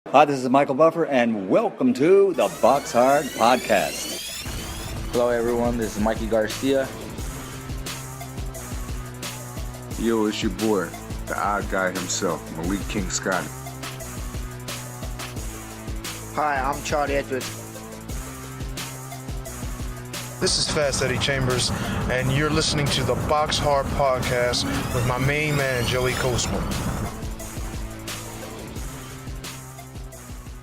Hi, this is Michael Buffer, and welcome to the BoxHard Podcast. Hello, everyone. This is Mikey Garcia. Yo, it's your boy, the odd guy himself, Malik King Scott. Hi, I'm Charlie Edwards. This is Fast Eddie Chambers, and you're listening to the BoxHard Podcast with my main man, Joey Coastman.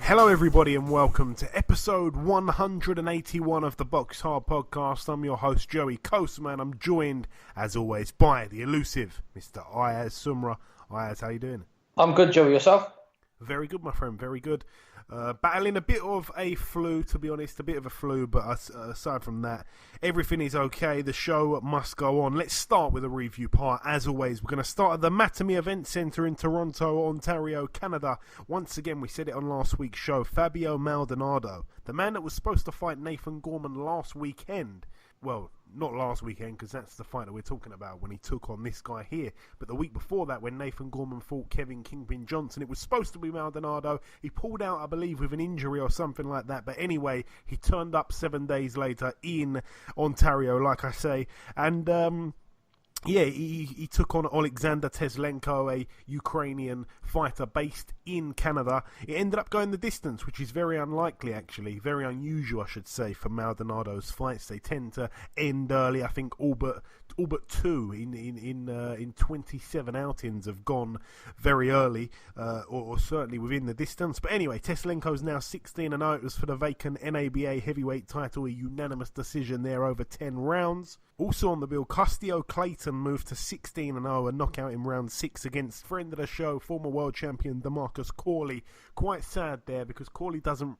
Hello everybody and welcome to episode 181 of the BoxHard Podcast. I'm your host Joey Coastman. I'm joined as always by the elusive Mr. Ayaz Sumra. Ayaz, how you doing? I'm good, Joey. Yourself? Very good, my friend, very good. Battling a bit of a flu, to be honest, but aside from that, everything is okay. The show must go on. Let's start with a review part. As always, we're going to start at the Mattamy Event Centre in Toronto, Ontario, Canada. Once again, we said it on last week's show, Fabio Maldonado, the man that was supposed to fight Nathan Gorman last weekend. Well, not last weekend, because that's the fight that we're talking about when he took on this guy here. But the week before that, when Nathan Gorman fought Kevin Kingpin Johnson, it was supposed to be Maldonado. He pulled out, I believe, with an injury or something like that. But anyway, he turned up 7 days later in Ontario, like I say. And he took on Alexander Teslenko, a Ukrainian fighter based in Canada. It ended up going the distance, which is very unlikely, actually. Very unusual, I should say, for Maldonado's fights. They tend to end early. I think all but two in 27 outings have gone very early, or certainly within the distance. But anyway, Teslenko's now 16-0. It was for the vacant NABA heavyweight title, a unanimous decision there over 10 rounds. Also on the bill, Custio Clayton moved to 16-0, a knockout in round 6 against friend of the show, former world champion DeMarcus Corley. Quite sad there because Corley doesn't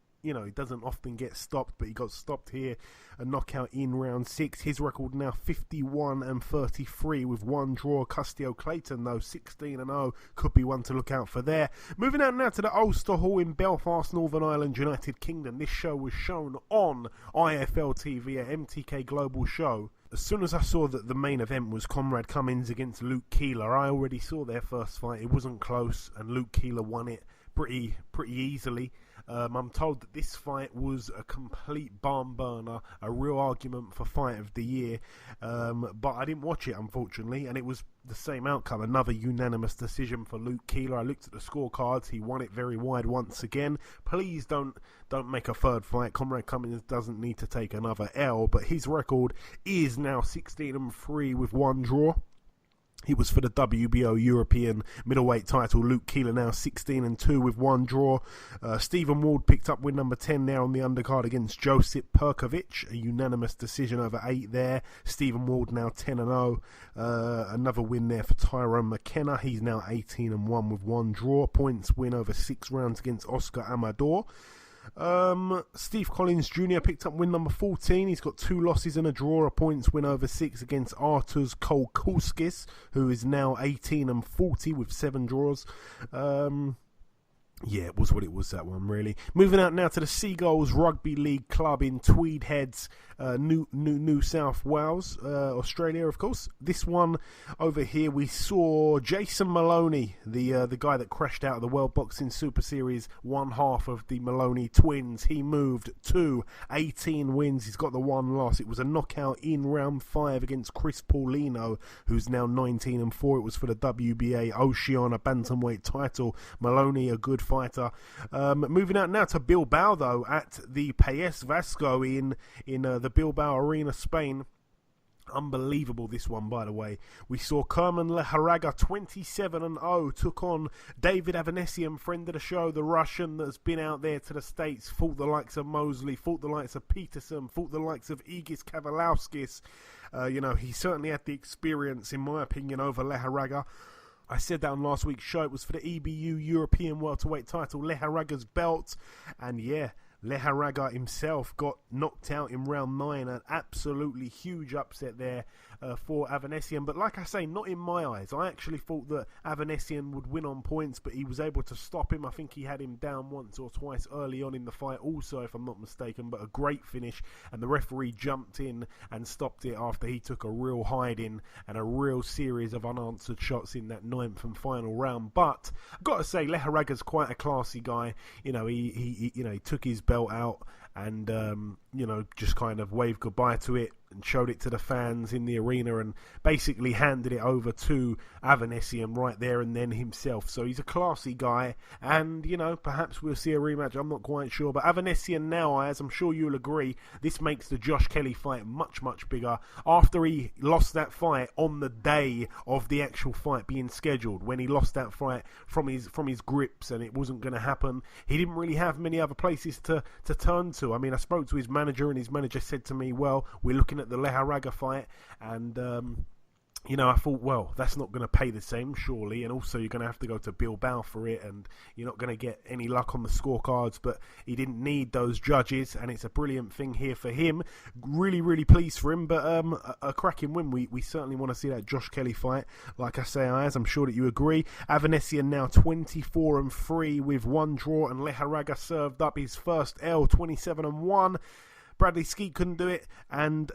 often get stopped, but he got stopped here, a knockout in round 6. His record now 51-33 with one draw. Custio Clayton, though, 16-0, could be one to look out for there. Moving out now to the Ulster Hall in Belfast, Northern Ireland, United Kingdom. This show was shown on IFL TV, a MTK Global show. As soon as I saw that the main event was Conrad Cummins against Luke Keeler, I already saw their first fight. It wasn't close, and Luke Keeler won it pretty easily. I'm told that this fight was a complete barn burner, a real argument for fight of the year, but I didn't watch it, unfortunately, and it was the same outcome, another unanimous decision for Luke Keeler. I looked at the scorecards, he won it very wide once again. Please don't make a third fight. Conrad Cummins doesn't need to take another L, but his record is now 16-3 with one draw. He was for the WBO European Middleweight title. Luke Keeler now 16-2 with one draw. Stephen Ward picked up win number 10 there on the undercard against Josip Perkovic. A unanimous decision over 8 there. Stephen Ward now 10-0. Another win there for Tyrone McKenna. He's now 18-1 with one draw. Points win over 6 rounds against Oscar Amador. Steve Collins Jr. picked up win number 14. He's got 2 losses and a draw, a points win over 6 against Arturs Kolkuskis, who is now 18-40 with 7 draws. Yeah, it was what it was, that one, really. Moving out now to the Seagulls Rugby League Club in Tweed Heads, New South Wales, Australia, of course. This one over here, we saw Jason Maloney, the guy that crashed out of the World Boxing Super Series, one half of the Maloney twins. He moved to 18 wins. He's got the one loss. It was a knockout in round 5 against Chris Paulino, who's now 19-4. It was for the WBA Oceania Bantamweight title. Maloney, a good fighter. Moving out now to Bilbao, though, at the País Vasco in the Bilbao Arena, Spain. Unbelievable, this one, by the way. We saw Kerman Leharaga 27-0 took on David Avanesyan, friend of the show, the Russian that's been out there to the States, fought the likes of Mosley, fought the likes of Peterson, fought the likes of Igis Kavalauskis. He certainly had the experience, in my opinion, over Leharaga. I said that on last week's show. It was for the EBU European welterweight title, Leharaga's belt, and yeah, Leharaga himself got knocked out in round 9. An absolutely huge upset there. for Avanesyan. But like I say, not in my eyes. I actually thought that Avanesyan would win on points, but he was able to stop him. I think he had him down once or twice early on in the fight also, if I'm not mistaken, but a great finish, and the referee jumped in and stopped it after he took a real hiding and a real series of unanswered shots in that 9th and final round. But I've got to say, Lejaraga's quite a classy guy. He took his belt out and just kind of waved goodbye to it and showed it to the fans in the arena and basically handed it over to Avanesyan right there and then himself. So he's a classy guy, and perhaps we'll see a rematch. I'm not quite sure, but Avanesyan now, as I'm sure you'll agree, this makes the Josh Kelly fight much bigger. After he lost that fight on the day of the actual fight being scheduled, when he lost that fight from his grips and it wasn't going to happen, he didn't really have many other places to turn to. I mean, I spoke to his manager, and his manager said to me, well, we're looking at the Lejaraga fight, and I thought, well, that's not going to pay the same, surely, and also you're going to have to go to Bilbao for it, and you're not going to get any luck on the scorecards, but he didn't need those judges, and it's a brilliant thing here for him. Really pleased for him, but a cracking win. We certainly want to see that Josh Kelly fight. Like I say, Ayaz, I'm sure that you agree. Avanesyan now 24-3 with 1 draw, and Lejaraga served up his first L, 27-1. Bradley Skeet couldn't do it, and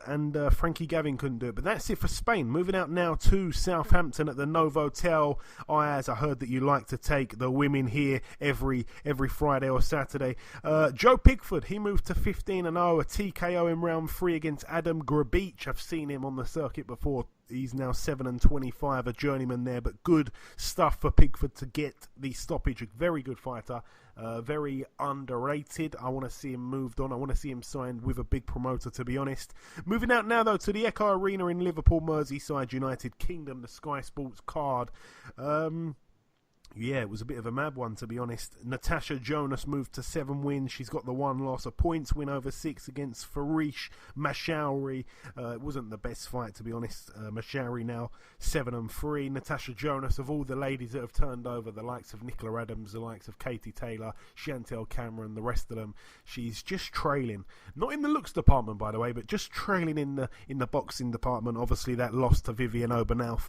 Frankie Gavin couldn't do it. But that's it for Spain. Moving out now to Southampton at the Novotel. Ayaz, I heard that you like to take the women here every Friday or Saturday. Joe Pigford, he moved to 15-0, a TKO in round 3 against Adam Grabic. I've seen him on the circuit before. He's now 7-25, a journeyman there, but good stuff for Pigford to get the stoppage. A very good fighter, very underrated. I want to see him moved on. I want to see him signed with a big promoter, to be honest. Moving out now, though, to the Echo Arena in Liverpool, Merseyside, United Kingdom, the Sky Sports card. Yeah, it was a bit of a mad one, to be honest. Natasha Jonas moved to 7 wins. She's got the 1 loss, a points win over 6 against Farish Mashauri. It wasn't the best fight, to be honest. Mashauri now 7-3. Natasha Jonas, of all the ladies that have turned over, the likes of Nicola Adams, the likes of Katie Taylor, Chantel Cameron, the rest of them, she's just trailing. Not in the looks department, by the way, but just trailing in the boxing department. Obviously, that loss to Vivian Obernauf.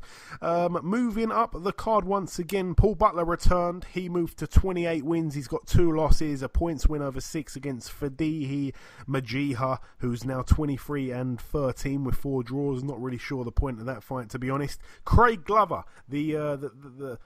Moving up the card once again, Paul Butler returned. He moved to 28 wins. He's got 2 losses, a points win over 6 against Fadihi Majiha, who's now 23-13 with 4 draws. Not really sure the point of that fight, to be honest. Craig Glover, the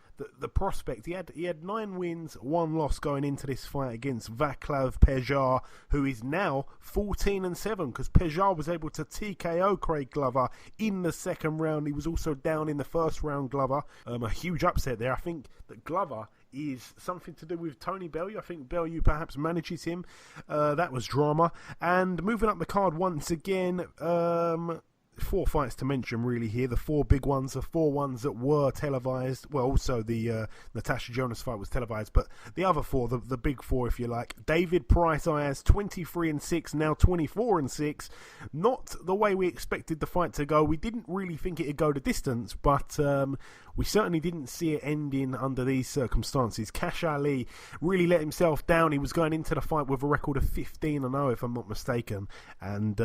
prospect, he had 9 wins, 1 loss going into this fight against Vaclav Pejar, who is now 14-7, because Pejar was able to TKO Craig Glover in the second round. He was also down in the first round, Glover. A huge upset there. I think that Glover is something to do with Tony Bellew. I think Bellew perhaps manages him. That was drama. And moving up the card once again, 4 fights to mention really here. The 4 big ones, the 4 ones that were televised. Well, also the Natasha Jonas fight was televised, but the other 4, the big 4 if you like. David Price, Ayaz, 23-6, now 24-6. Not the way we expected the fight to go. We didn't really think it'd go the distance, but we certainly didn't see it ending under these circumstances. Cash Ali really let himself down. He was going into the fight with a record of 15-0, if I'm not mistaken, and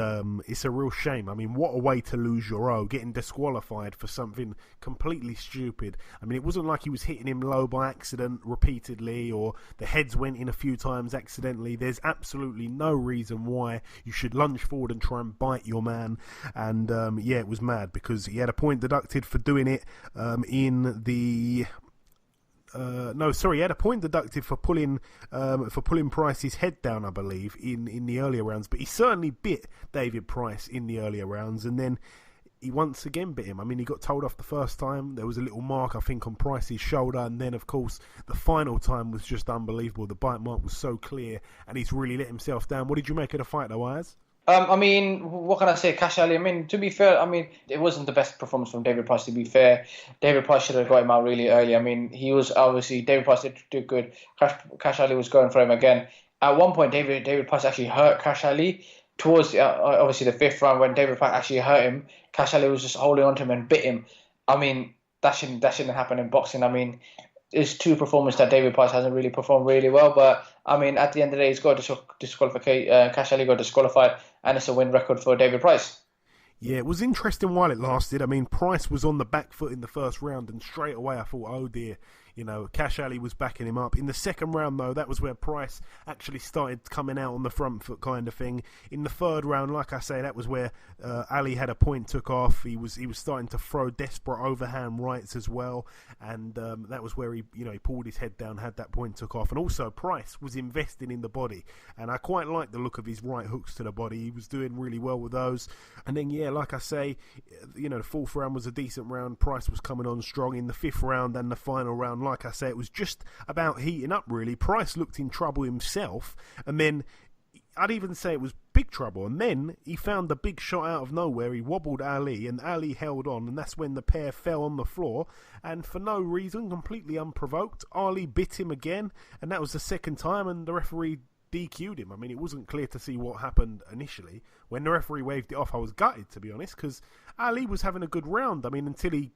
it's a real shame. I mean, what a way to lose your O, getting disqualified for something completely stupid. I mean, it wasn't like he was hitting him low by accident repeatedly, or the heads went in a few times accidentally. There's absolutely no reason why you should lunge forward and try and bite your man. And yeah, it was mad, because he had a point deducted for doing it in the... he had a point deducted for pulling Price's head down, I believe, in the earlier rounds. But he certainly bit David Price in the earlier rounds, and then he once again bit him. I mean, he got told off the first time. There was a little mark, I think, on Price's shoulder, and then, of course, the final time was just unbelievable. The bite mark was so clear, and he's really let himself down. What did you make of the fight, though, Ayaz? I mean, what can I say? Cash Ali, I mean, to be fair, I mean, it wasn't the best performance from David Price, to be fair. David Price should have got him out really early. I mean, he was obviously, David Price did do good. Cash Ali was going for him again. At one point, David Price actually hurt Cash Ali. Towards, obviously, the 5th round, when David Price actually hurt him, Cash Ali was just holding on to him and bit him. I mean, that shouldn't happen in boxing. I mean, it's 2 performances that David Price hasn't really performed really well, but I mean, at the end of the day, he's got to disqualify. Cash Ali got disqualified, and it's a win record for David Price. Yeah, it was interesting while it lasted. I mean, Price was on the back foot in the first round, and straight away I thought, oh dear, Cash Ali was backing him up. In the second round, though, that was where Price actually started coming out on the front foot kind of thing. In the third round, like I say, that was where Ali had a point took off. He was starting to throw desperate overhand rights as well, and that was where he pulled his head down, had that point took off. And also, Price was investing in the body, and I quite liked the look of his right hooks to the body. He was doing really well with those. And then, yeah, like I say, the fourth round was a decent round. Price was coming on strong. In the fifth round and the final round, like I say, it was just about heating up, really. Price looked in trouble himself, and then I'd even say it was big trouble, and then he found the big shot out of nowhere. He wobbled Ali, and Ali held on, and that's when the pair fell on the floor, and for no reason, completely unprovoked, Ali bit him again, and that was the second time, and the referee DQ'd him. I mean, it wasn't clear to see what happened initially. When the referee waved it off, I was gutted, to be honest, because Ali was having a good round. I mean, until he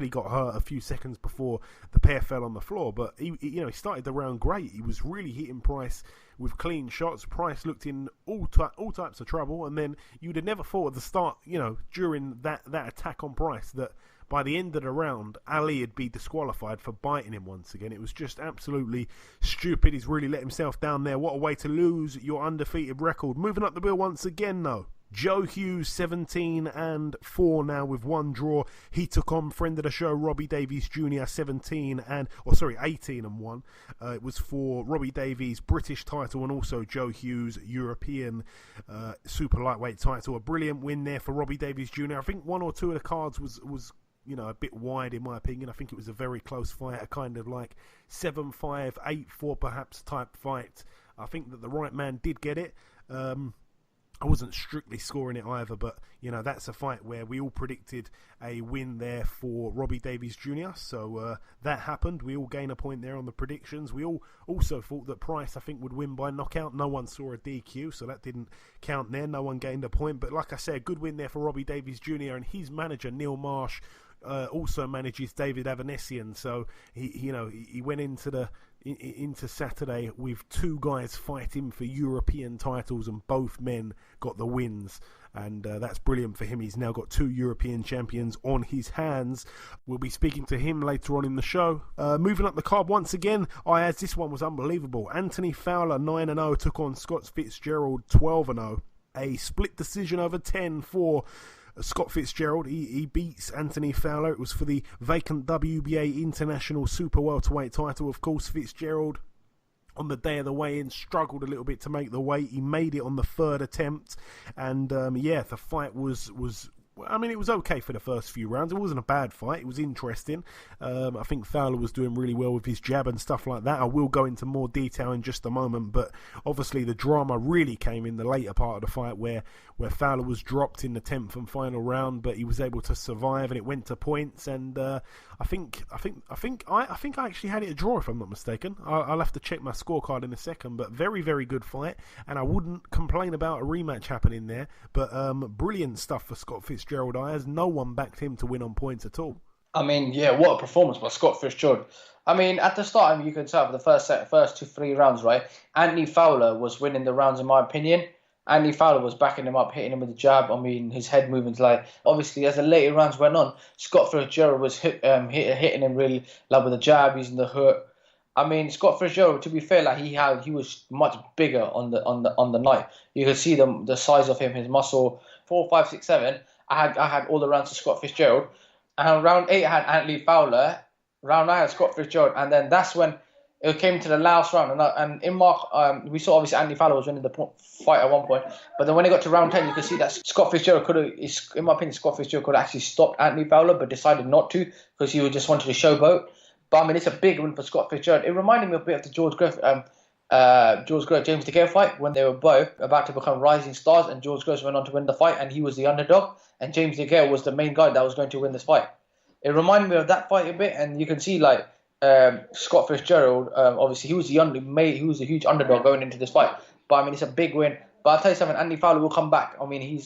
got hurt a few seconds before the pair fell on the floor. But he started the round great. He was really hitting Price with clean shots. Price looked in all types of trouble, and then you'd have never thought at the start, during that attack on Price, that by the end of the round, Ali would be disqualified for biting him once again. It was just absolutely stupid. He's really let himself down there. What a way to lose your undefeated record. Moving up the bill once again, though. Joe Hughes, 17-4 now with one draw. He took on friend of the show, Robbie Davies Jr., 18-1. It was for Robbie Davies' British title and also Joe Hughes' European super lightweight title. A brilliant win there for Robbie Davies Jr. I think one or two of the cards was a bit wide in my opinion. I think it was a very close fight, a kind of like 7-5, 8-4 perhaps type fight. I think that the right man did get it. I wasn't strictly scoring it either, but that's a fight where we all predicted a win there for Robbie Davies Jr. So that happened. We all gained a point there on the predictions. We all also thought that Price, I think, would win by knockout. No one saw a DQ, so that didn't count there. No one gained a point. But like I said, a good win there for Robbie Davies Jr. and his manager Neil Marsh also manages David Avanesyan. So he went into Saturday with two guys fighting for European titles, and both men got the wins, and that's brilliant for him. He's now got two European champions on his hands. We'll be speaking to him later on in the show. Moving up the card once again, Ayaz, this one was unbelievable. Anthony Fowler 9-0 took on Scott Fitzgerald 12-0. A split decision over 10 for Scott Fitzgerald. He beats Anthony Fowler. It was for the vacant WBA International Super Welterweight title. Of course, Fitzgerald, on the day of the weigh-in, struggled a little bit to make the weight. He made it on the third attempt, and the fight was it was okay for the first few rounds. It wasn't a bad fight. It was interesting. I think Fowler was doing really well with his jab and stuff like that. I will go into more detail in just a moment, but obviously the drama really came in the later part of the fight where Fowler was dropped in the 10th and final round, but he was able to survive and it went to points. And I think I actually had it a draw, if I'm not mistaken. I'll have to check my scorecard in a second, but very, very good fight, and I wouldn't complain about a rematch happening there. But brilliant stuff for Scott Fitzgerald. Ayaz, no one backed him to win on points at all. I mean, yeah, what a performance by Scott Fitzgerald. I mean, at the start, you could tell for the first 2-3 rounds, right? Anthony Fowler was winning the rounds, in my opinion. Anthony Fowler was backing him up, hitting him with the jab. I mean, his head movements, obviously, as the later rounds went on, Scott Fitzgerald was hitting him really, with the jab, using the hook. I mean, Scott Fitzgerald, to be fair, he was much bigger on the night. You could see the size of him, his muscle. 4, 5, 6, 7. I had all the rounds to Scott Fitzgerald. And round 8, I had Anthony Fowler. Round 9, I had Scott Fitzgerald. And then that's when it came to the last round. And in we saw obviously Anthony Fowler was winning the fight at one point. But then when it got to round 10, you could see that Scott Fitzgerald in my opinion, Scott Fitzgerald could have actually stopped Anthony Fowler, but decided not to because he just wanted to showboat. But I mean, it's a big win for Scott Fitzgerald. It reminded me a bit of the James DeGale fight when they were both about to become rising stars, and George Groves went on to win the fight, and he was the underdog, and James DeGale was the main guy that was going to win this fight. It reminded me of that fight a bit, and you can see Scott Fitzgerald. Obviously, he was a huge underdog going into this fight. But I mean, it's a big win. But I'll tell you something, Anthony Fowler will come back. I mean,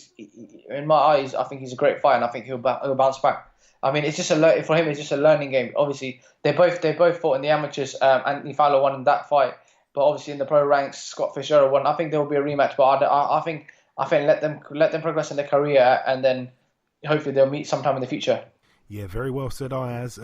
in my eyes, I think he's a great fighter, and I think he'll bounce back. I mean, it's just for him. It's just a learning game. Obviously, they both fought in the amateurs. Anthony Fowler won in that fight, but obviously in the pro ranks, Scott Fitzgerald won. I think there will be a rematch, but I think let them progress in their career, and then hopefully they'll meet sometime in the future. Yeah, very well said, Ayaz.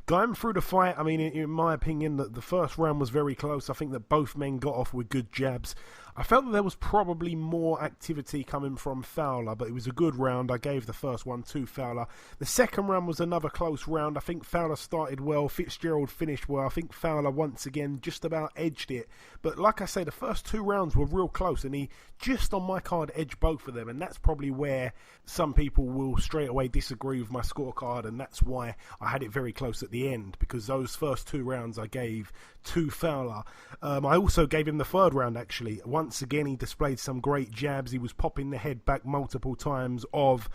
Going through the fight, I mean, in my opinion, the first round was very close. I think that both men got off with good jabs. I felt that there was probably more activity coming from Fowler, but it was a good round. I gave the first one to Fowler. The second round was another close round. I think Fowler started well. Fitzgerald finished well. I think Fowler, once again, just about edged it. But like I say, the first 2 rounds were real close, and he just on my card edged both of them. And that's probably where some people will straight away disagree with my scorecard, and that's why I had it very close at the end, because those first 2 rounds I gave to Fowler. I also gave him the third round, actually. Once again, he displayed some great jabs. He was popping the head back multiple times of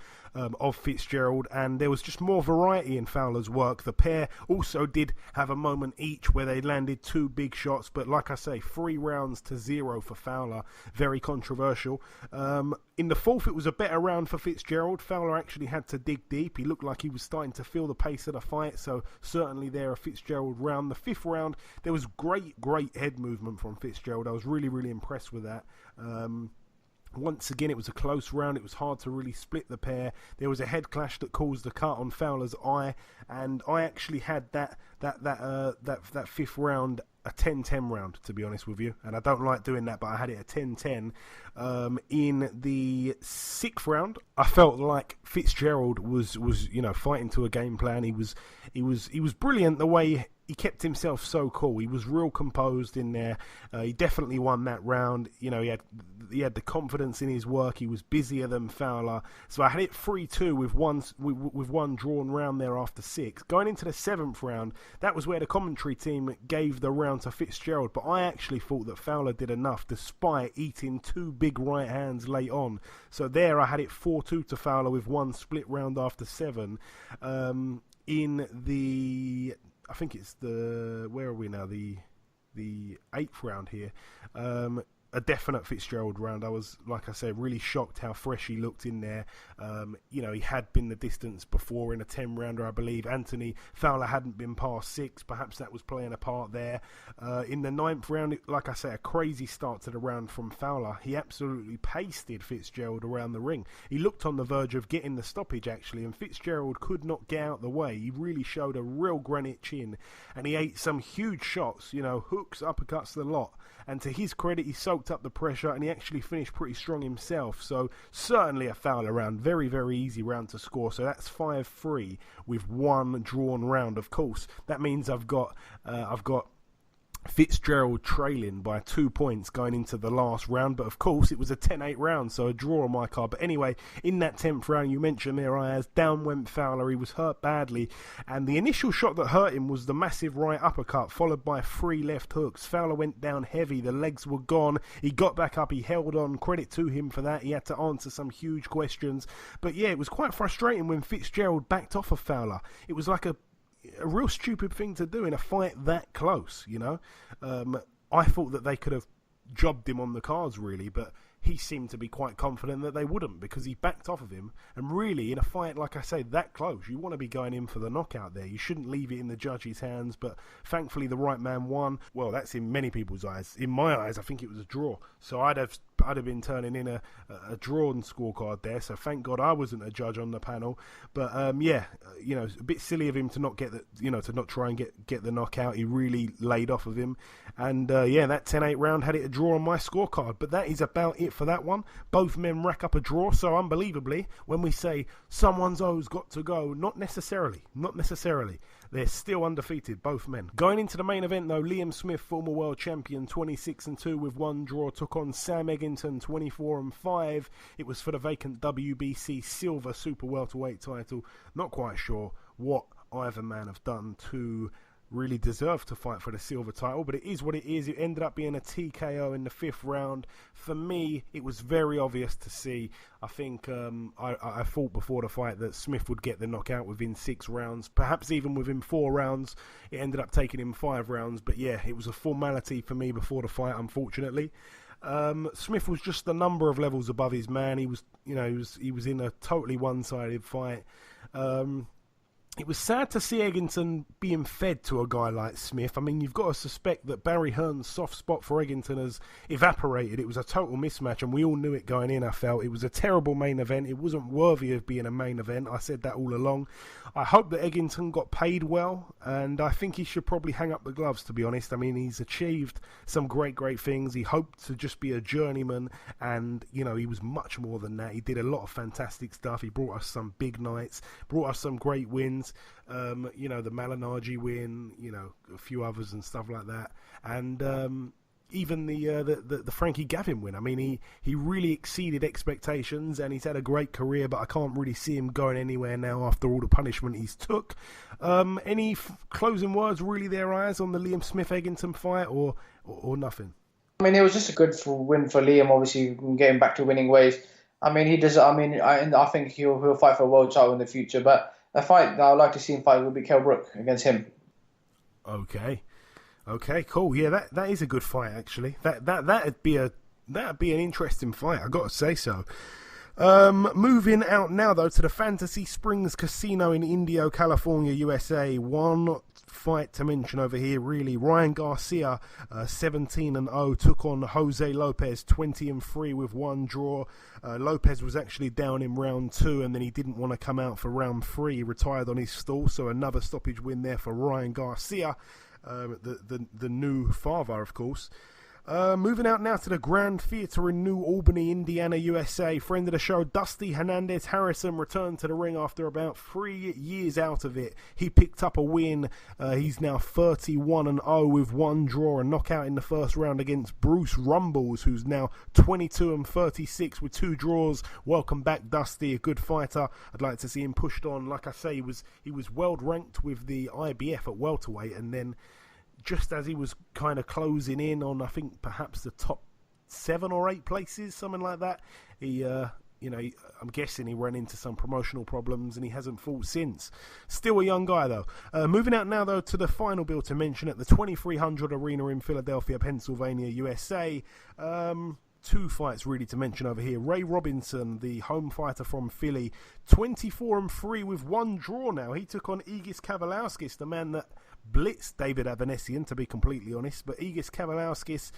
Fitzgerald, and there was just more variety in Fowler's work. The pair also did have a moment each where they landed 2 big shots, but like I say, 3 rounds to 0 for Fowler. Very controversial. In the fourth, it was a better round for Fitzgerald. Fowler actually had to dig deep. He looked like he was starting to feel the pace of the fight, so certainly there a Fitzgerald round. The fifth round, there was great head movement from Fitzgerald. I was really impressed with that. Once again, it was a close round. It was hard to really split the pair. There was a head clash that caused a cut on Fowler's eye, and I actually had that fifth round a 10-10 round, to be honest with you, and I don't like doing that, but I had it a 10-10. In the sixth round, I felt like Fitzgerald was fighting to a game plan. He was brilliant the way he kept himself so cool. He was real composed in there. He definitely won that round. He had the confidence in his work. He was busier than Fowler. So I had it 3-2 with one drawn round there after 6. Going into the seventh round, that was where the commentary team gave the round to Fitzgerald. But I actually thought that Fowler did enough despite eating 2 big right hands late on. So there I had it 4-2 to Fowler with one split round after 7. In the... I think it's where are we now? The 8th round here. A definite Fitzgerald round. I was, like I said, really shocked how fresh he looked in there. He had been the distance before in a 10-rounder, I believe. Anthony Fowler hadn't been past 6. Perhaps that was playing a part there. In the 9th round, like I say, a crazy start to the round from Fowler. He absolutely pasted Fitzgerald around the ring. He looked on the verge of getting the stoppage, actually, and Fitzgerald could not get out the way. He really showed a real granite chin, and he ate some huge shots, hooks, uppercuts, the lot. And to his credit, he soaked up the pressure, and he actually finished pretty strong himself. So certainly a Fowler round. Very easy round to score. So that's 5-3 with one drawn round. Of course, that means I've got Fitzgerald trailing by 2 points going into the last round, but of course it was a 10-8 round, so a draw on my card. But anyway, in that 10th round, you mentioned there, Ayaz, down went Fowler. He was hurt badly, and the initial shot that hurt him was the massive right uppercut, followed by 3 left hooks. Fowler went down heavy, the legs were gone. He got back up, he held on, credit to him for that. He had to answer some huge questions, but yeah, it was quite frustrating when Fitzgerald backed off of Fowler. It was like a real stupid thing to do in a fight that close, I thought that they could have jobbed him on the cards, really, but he seemed to be quite confident that they wouldn't, because he backed off of him. And really, in a fight, like I say, that close, you want to be going in for the knockout there. You shouldn't leave it in the judge's hands, but thankfully the right man won. Well, that's in many people's eyes. In my eyes, I think it was a draw. So I'd have been turning in a drawn scorecard there, so thank God I wasn't a judge on the panel. But a bit silly of him to not get to not try and get the knockout. He really laid off of him, and that 10-8 round had it a draw on my scorecard. But that is about it for that one. Both men rack up a draw, so unbelievably, when we say someone's O's got to go, not necessarily. They're still undefeated, both men. Going into the main event, though, Liam Smith, former world champion, 26-2 with one draw, took on Sam Eggington, 24-5. It was for the vacant WBC silver super welterweight title. Not quite sure what either man have done to really deserve to fight for the silver title, but it is what it is. It ended up being a TKO in the 5th round. For me, it was very obvious to see. I think I thought before the fight that Smith would get the knockout within 6 rounds, perhaps even within 4 rounds. It ended up taking him 5 rounds, but yeah, it was a formality for me before the fight, unfortunately. Smith was just a number of levels above his man. He was in a totally one-sided fight. it was sad to see Eggington being fed to a guy like Smith. I mean, you've got to suspect that Barry Hearn's soft spot for Eggington has evaporated. It was a total mismatch, and we all knew it going in, I felt. It was a terrible main event. It wasn't worthy of being a main event. I said that all along. I hope that Eggington got paid well, and I think he should probably hang up the gloves, to be honest. I mean, he's achieved some great things. He hoped to just be a journeyman, and, you know, he was much more than that. He did a lot of fantastic stuff. He brought us some big nights, brought us some great wins. You know, the Malignaggi win, you know, a few others and stuff like that, and even the Frankie Gavin win. I mean, he really exceeded expectations, and he's had a great career, but I can't really see him going anywhere now after all the punishment he's took. Any closing words really there, Ayaz, on the Liam Smith-Eggington fight, or nothing? I mean, it was just a good win for Liam, obviously, getting back to winning ways. I mean, he does. I mean, I think he'll fight for a world title in the future, but a fight that I'd like to see him fight would be Kell Brook against him. Okay, cool. Yeah, that is a good fight, actually. That'd be an interesting fight, I got to say so. Moving out now, though, to the Fantasy Springs Casino in Indio, California, USA. One fight to mention over here, really. Ryan Garcia, 17-0, took on Jose Lopez, 20-3 with one draw. Lopez was actually down in round 2, and then he didn't want to come out for round 3. He retired on his stall, so another stoppage win there for Ryan Garcia, the new father, of course. Moving out now to the Grand Theatre in New Albany, Indiana, USA. Friend of the show, Dusty Hernandez Harrison, returned to the ring after about 3 years out of it. He picked up a win. He's now 31-0 with one draw, a knockout in the first round against Bruce Rumbles, who's now 22-36 with 2 draws. Welcome back, Dusty, a good fighter. I'd like to see him pushed on. Like I say, he was world ranked with the IBF at welterweight, and then just as he was kind of closing in on, I think, perhaps the top 7 or 8 places, something like that, I'm guessing he ran into some promotional problems and he hasn't fought since. Still a young guy, though. Moving out now, though, to the final bill to mention at the 2300 Arena in Philadelphia, Pennsylvania, USA. 2 fights really to mention over here. Ray Robinson, the home fighter from Philly, 24-3 with one draw now. He took on Egis Kavaliauskas, the man that blitzed David Avanesyan, to be completely honest, but Egis Kavaliauskas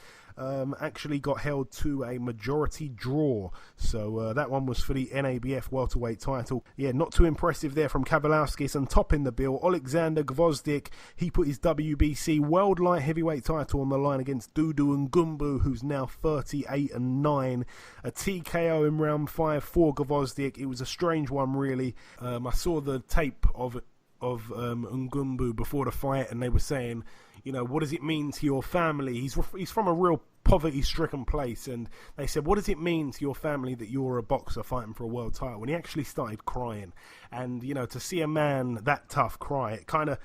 actually got held to a majority draw, so that one was for the NABF welterweight title. Yeah, not too impressive there from Kavaliauskas. And topping the bill, Alexander Gvozdyk, he put his WBC World Light Heavyweight title on the line against Dudu Ngumbu, who's now 38-9. A TKO in round 5 for Gvozdyk. It was a strange one, really. I saw the tape of Ngumbu before the fight, and they were saying, you know, what does it mean to your family? He's from a real poverty-stricken place, and they said, what does it mean to your family that you're a boxer fighting for a world title? And he actually started crying, and you know, to see a man that tough cry, it kind of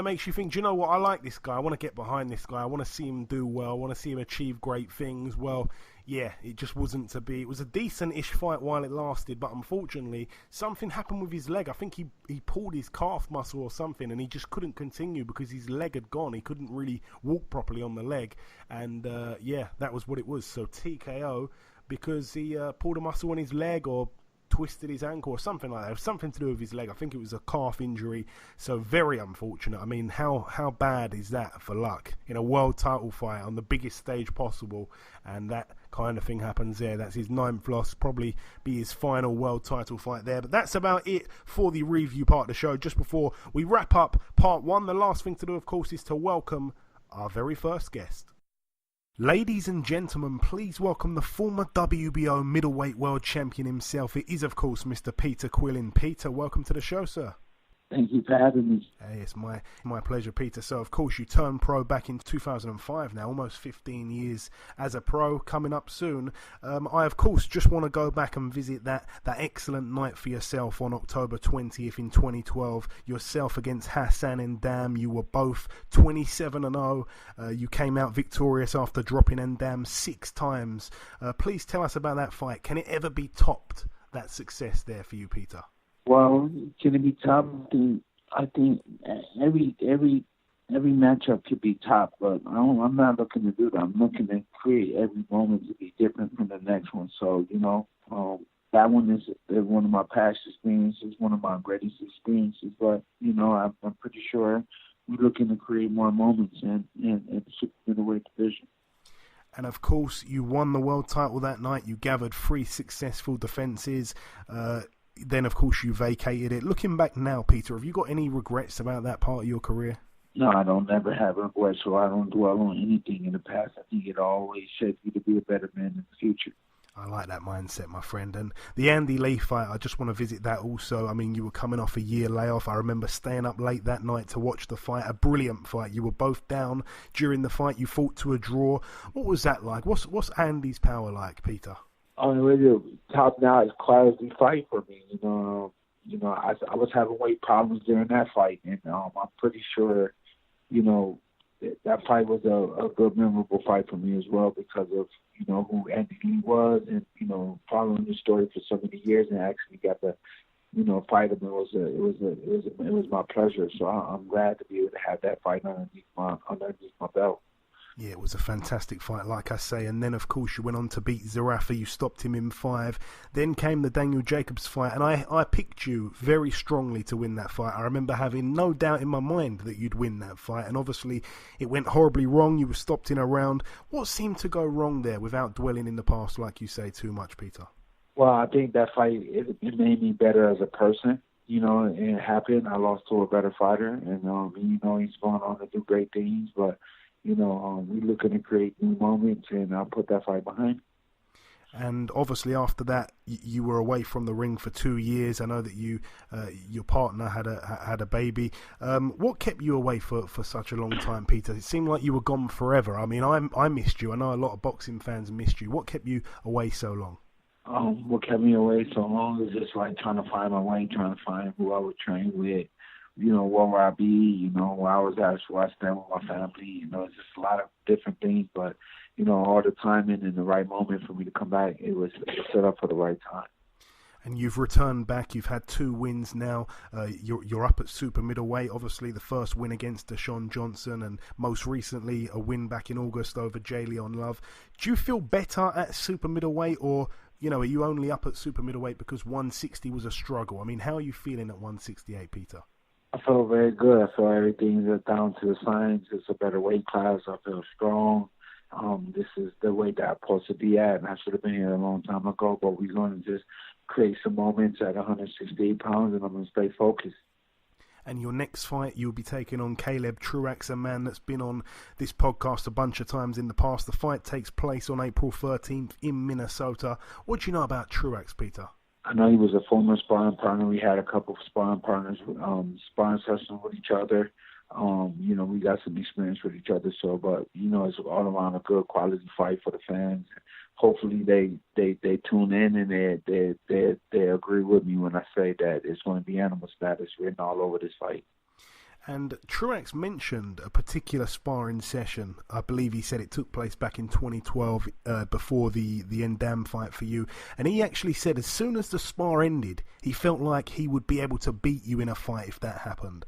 makes you think, do you know what, I like this guy, I want to get behind this guy, I want to see him do well, I want to see him achieve great things. Well, yeah, it just wasn't to be. It was a decent-ish fight while it lasted, but unfortunately, something happened with his leg. I think he pulled his calf muscle or something, and he just couldn't continue because his leg had gone. He couldn't really walk properly on the leg, and yeah, that was what it was. So TKO because he pulled a muscle on his leg or twisted his ankle or something like that. It was something to do with his leg. I think it was a calf injury. So very unfortunate. I mean, how bad is that for luck in a world title fight on the biggest stage possible, and that kind of thing happens there. That's his 9th loss, probably be his final world title fight there. But that's about it for the review part of the show. Just before we wrap up part 1, the last thing to do, of course, is to welcome our very first guest. Ladies and gentlemen, please welcome the former WBO middleweight world champion himself. It is, of course, Mr. Peter Quillin. Peter, welcome to the show, sir. Thank you for having me. Hey, it's my pleasure, Peter. So, of course, you turned pro back in 2005 now, almost 15 years as a pro, coming up soon. I, of course, just want to go back and visit that excellent night for yourself on October 20th in 2012. Yourself against Hassan Ndam. You were both 27-0. You came out victorious after dropping Ndam 6 times. Please tell us about that fight. Can it ever be topped, that success there for you, Peter? Well, can it be top? I think every matchup could be top, but I'm not looking to do that. I'm looking to create every moment to be different from the next one. So, you know, that one is one of my past experiences, one of my greatest experiences. But, I'm pretty sure we're looking to create more moments in the super middleweight division. And of course, you won the world title that night. You gathered 3 successful defences. Then, of course, you vacated it. Looking back now, Peter, have you got any regrets about that part of your career? No, I don't never have regrets, so I don't dwell on anything in the past. I think it always shapes you to be a better man in the future. I like that mindset, my friend. And the Andy Lee fight, I just want to visit that also. I mean, you were coming off a year layoff. I remember staying up late that night to watch the fight, a brilliant fight. You were both down during the fight. You fought to a draw. What was that like? What's Andy's power like, Peter? Oh, it was a top-notch quality fight for me. I was having weight problems during that fight, and I'm pretty sure, that fight was a good, memorable fight for me as well because of, who Andy Lee was and, following the story for so many years and actually got to, fight him. It was my pleasure. So I'm glad to be able to have that fight underneath my belt. Yeah, it was a fantastic fight, like I say. And then, of course, you went on to beat Zerafa. You stopped him in 5. Then came the Daniel Jacobs fight. And I picked you very strongly to win that fight. I remember having no doubt in my mind that you'd win that fight. And obviously, it went horribly wrong. You were stopped in a round. What seemed to go wrong there without dwelling in the past, like you say, too much, Peter? Well, I think that fight, it made me better as a person. And it happened. I lost to a better fighter. And, he's going on to do great things. But we're looking to create new moments, and I'll put that fight behind. And obviously after that, you were away from the ring for 2 years. I know that your partner had a baby. What kept you away for such a long time, Peter? It seemed like you were gone forever. I mean, I missed you. I know a lot of boxing fans missed you. What kept you away so long? What kept me away so long is just like trying to find my way, trying to find who I would train with. Where would I be, where I was at, where I stand with my family, it's just a lot of different things, but, all the timing and the right moment for me to come back, it was set up for the right time. And you've returned back, you've had 2 wins now, you're up at super middleweight, obviously the first win against Deshaun Johnson, and most recently a win back in August over J. Leon Love. Do you feel better at super middleweight, or, are you only up at super middleweight because 160 was a struggle? I mean, how are you feeling at 168, Peter? I feel very good. I feel everything is down to the science. It's a better weight class. I feel strong. This is the weight that I'm supposed to be at, and I should have been here a long time ago, but we're going to just create some moments at 168 pounds, and I'm going to stay focused. And your next fight, you'll be taking on Caleb Truax, a man that's been on this podcast a bunch of times in the past. The fight takes place on April 13th in Minnesota. What do you know about Truax, Peter? I know he was a former sparring partner. We had a couple of sparring partners, sparring sessions with each other. We got some experience with each other. So, but it's all around a good quality fight for the fans. Hopefully, they tune in and they agree with me when I say that it's going to be animal status written all over this fight. And Truax mentioned a particular sparring session. I believe he said it took place back in 2012 before the Ndam fight for you. And he actually said as soon as the spar ended, he felt like he would be able to beat you in a fight if that happened.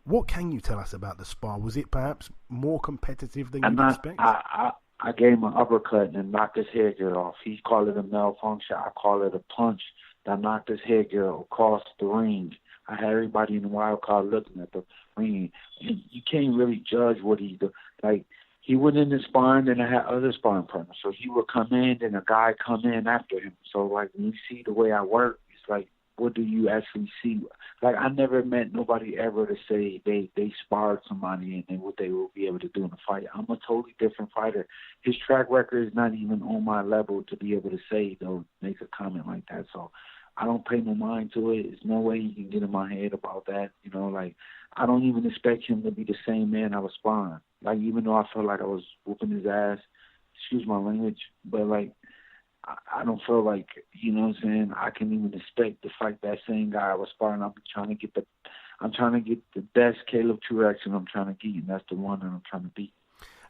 What can you tell us about the spar? Was it perhaps more competitive than you'd expect? I gave him an uppercut and knocked his headgear off. He called it a malfunction. I call it a punch that knocked his headgear across the ring. I had everybody in the Wildcard looking at the ring. And you can't really judge what he do. Like, he went in the sparring, and I had other sparring partners. So he would come in, and a guy come in after him. So, like, when you see the way I work, it's like, what do you actually see? Like, I never met nobody ever to say they sparred somebody and then what they will be able to do in a fight. I'm a totally different fighter. His track record is not even on my level to be able to say, though, make a comment like that. So I don't pay no mind to it. There's no way you can get in my head about that. Like, I don't even expect him to be the same man I was sparring. Like, even though I felt like I was whooping his ass, excuse my language, but, like, I don't feel like, I can even expect to fight that same guy I was sparring. I'm trying to get the best Caleb Truax, and I'm trying to get, and that's the one that I'm trying to beat.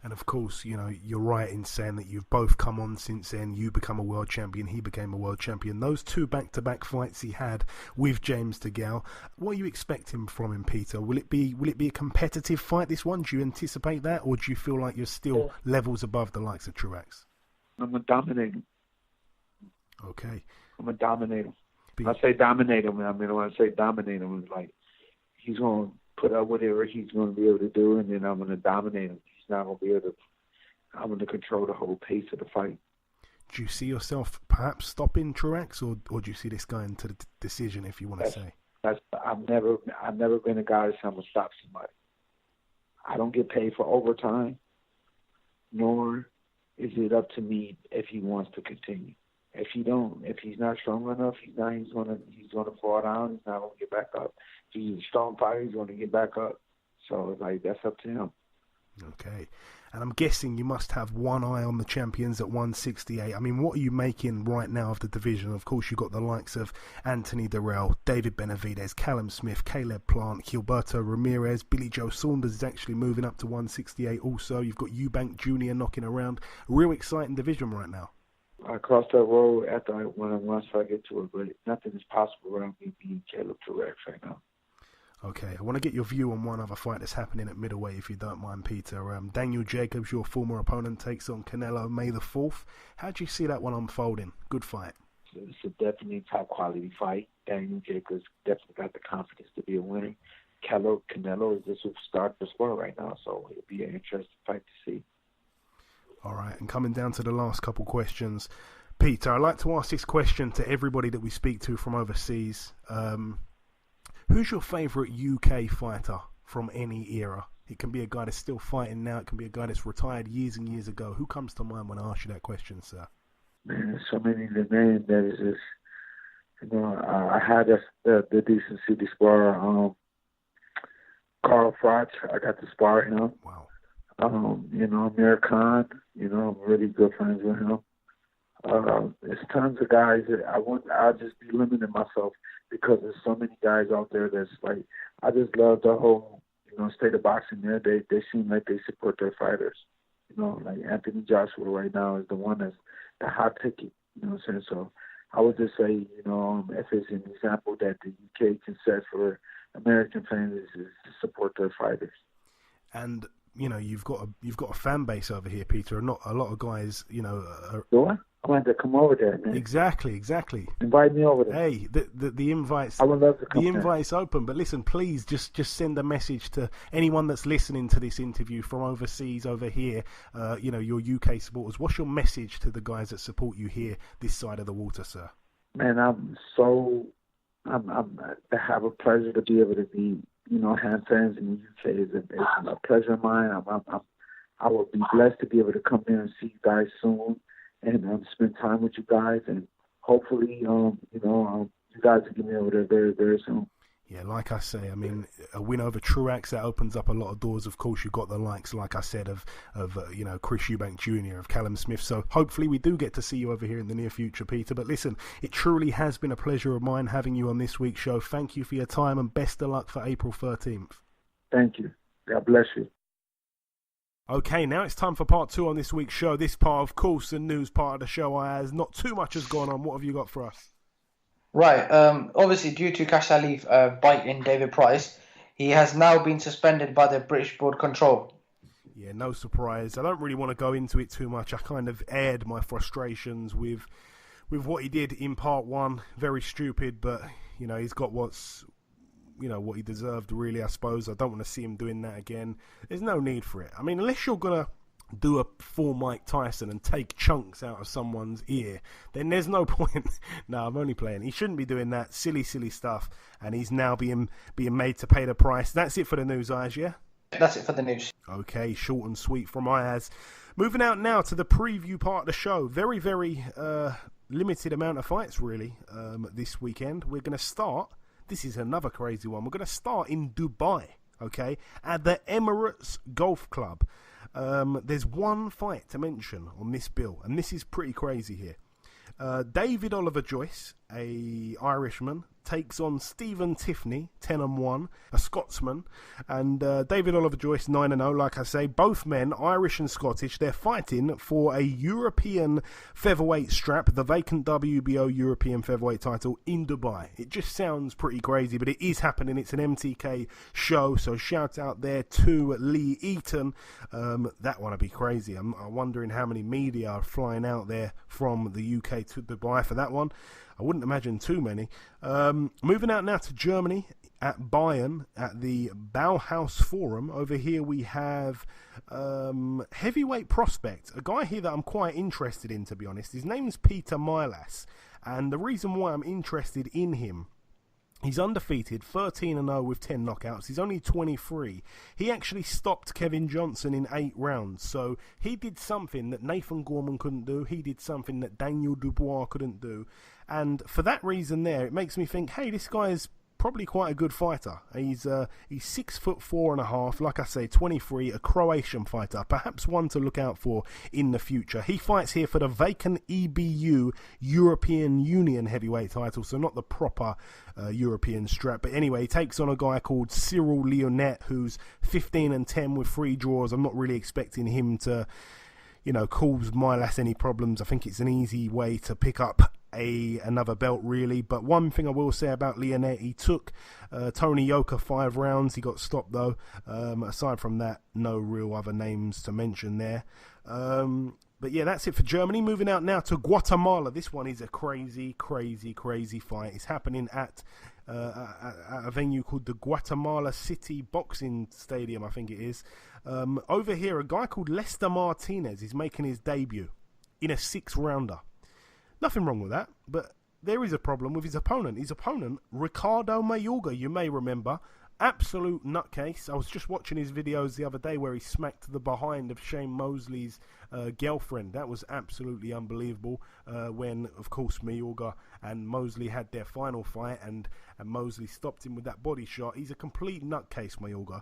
And of course, you're right in saying that you've both come on since then. You become a world champion, he became a world champion. Those 2 back-to-back fights he had with James DeGale, what are you expecting from him, Peter? Will it be a competitive fight, this one? Do you anticipate that, or do you feel like you're still levels above the likes of Truax? I'm a dominating. Okay. I'm going to dominate him. When I say dominate him, when I say dominate him, it's like he's going to put up whatever he's going to be able to do, and then I'm going to dominate him. He's not going to be able to. I'm going to control the whole pace of the fight. Do you see yourself perhaps stopping Truax, or do you see this going to the decision, if you want to say? I've never been a guy that's going to stop somebody. I don't get paid for overtime, nor is it up to me if he wants to continue. If he's not strong enough, he's gonna fall down. He's not gonna get back up. If he's a strong fighter, he's gonna get back up. So that's up to him. Okay. And I'm guessing you must have one eye on the champions at 168. I mean, what are you making right now of the division? Of course, you've got the likes of Anthony Durrell, David Benavidez, Callum Smith, Caleb Plant, Gilberto Ramirez, Billy Joe Saunders is actually moving up to 168 also. You've got Eubank Jr. knocking around. A real exciting division right now. I crossed that road once I get to it, but nothing is possible without me being Caleb Truax right now. Okay, I want to get your view on one other fight that's happening at middleweight, if you don't mind, Peter. Daniel Jacobs, your former opponent, takes on Canelo May the 4th. How do you see that one unfolding? Good fight. It's a definitely top-quality fight. Daniel Jacobs definitely got the confidence to be a winner. Canelo is a superstar of the sport right now, so it'll be an interesting fight to see. All right, and coming down to the last couple questions. Peter, I like to ask this question to everybody that we speak to from overseas. Who's your favourite UK fighter from any era? It can be a guy that's still fighting now. It can be a guy that's retired years and years ago. Who comes to mind when I ask you that question, sir? Man, there's so many to name that is just, I had the decency to spar Carl Froch. I got to spar him. Wow. Amir Khan, I'm really good friends with him. There's tons of guys that I'll just be limiting myself because there's so many guys out there that's like, I just love the whole, state of boxing there. They seem like they support their fighters. Like Anthony Joshua right now is the one that's the hot ticket, you know what I'm saying? So I would just say, if it's an example that the UK can set for American fans is to support their fighters. And you've got a fan base over here, Peter. Not a lot of guys, Do I? I wanted to come over there, man. Exactly. Invite me over there. Hey, the invites. I would love to come. The invite's open, but listen, please just send a message to anyone that's listening to this interview from overseas, over here. Your UK supporters. What's your message to the guys that support you here, this side of the water, sir? Man, I'm to have a pleasure to be able to be, have fans in the UK. It's a pleasure of mine. I will be blessed to be able to come there and see you guys soon and spend time with you guys, and hopefully, you guys will get me over there very, very soon. Yeah, like I say, I mean, a win over Truax, that opens up a lot of doors. Of course, you've got the likes, like I said, of Chris Eubank Jr., of Callum Smith. So hopefully we do get to see you over here in the near future, Peter. But listen, it truly has been a pleasure of mine having you on this week's show. Thank you for your time, and best of luck for April 13th. Thank you. God bless you. Okay, now it's time for part 2 on this week's show. This part, of course, the news part of the show, Ayaz. Not too much has gone on. What have you got for us? Right. Obviously, due to Cash Ali biting David Price, he has now been suspended by the British Board Control. Yeah, no surprise. I don't really want to go into it too much. I kind of aired my frustrations with what he did in part 1. Very stupid, but, he's got what he deserved, really, I suppose. I don't want to see him doing that again. There's no need for it. I mean, unless you're going to do a full Mike Tyson and take chunks out of someone's ear, then there's no point. No, I'm only playing. He shouldn't be doing that silly stuff, and he's now being made to pay the price. That's it for the news, Ayaz, yeah? That's it for the news. Okay, short and sweet from Ayaz. Moving out now to the preview part of the show. Very, very limited amount of fights, really, this weekend. We're going to start... This is another crazy one. We're going to start in Dubai, okay, at the Emirates Golf Club. There's one fight to mention on this bill, and this is pretty crazy here. David Oliver Joyce, a Irishman, takes on Stephen Tiffany, 10-1, a Scotsman, and David Oliver Joyce, 9-0. Like I say, both men, Irish and Scottish, they're fighting for a European featherweight strap, the vacant WBO European featherweight title in Dubai. It just sounds pretty crazy, but it is happening. It's an MTK show, so shout out there to Lee Eaton. That one would be crazy. I'm wondering how many media are flying out there from the UK to Dubai for that one. I wouldn't imagine too many. Moving out now to Germany, at Bayern, at the Bauhaus Forum. Over here we have heavyweight prospect, a guy here that I'm quite interested in, to be honest. His name's Peter Milas, and the reason why I'm interested in him, he's undefeated, 13-0 with 10 knockouts. He's only 23. He actually stopped Kevin Johnson in 8 rounds. So he did something that Nathan Gorman couldn't do. He did something that Daniel Dubois couldn't do. And for that reason there, it makes me think, hey, this guy's probably quite a good fighter. He's 6'4.5", like I say, 23, a Croatian fighter, perhaps one to look out for in the future. He fights here for the vacant EBU European Union heavyweight title, so not the proper European strap. But anyway, he takes on a guy called Cyril Leonet, who's 15-10 with 3 draws. I'm not really expecting him to, cause Milas any problems. I think it's an easy way to pick up another belt, really. But one thing I will say about Leonet, he took Tony Yoka 5 rounds. He got stopped though. Aside from that, no real other names to mention there. But yeah, that's it for Germany. Moving out now to Guatemala. This one is a crazy fight. It's happening at a venue called the Guatemala City Boxing Stadium, I think it is. Over here, a guy called Lester Martinez is making his debut in a 6-rounder. Nothing wrong with that, but there is a problem with his opponent. His opponent, Ricardo Mayorga, you may remember, absolute nutcase. I was just watching his videos the other day where he smacked the behind of Shane Mosley's girlfriend. That was absolutely unbelievable when, of course, Mayorga and Mosley had their final fight and Mosley stopped him with that body shot. He's a complete nutcase, Mayorga.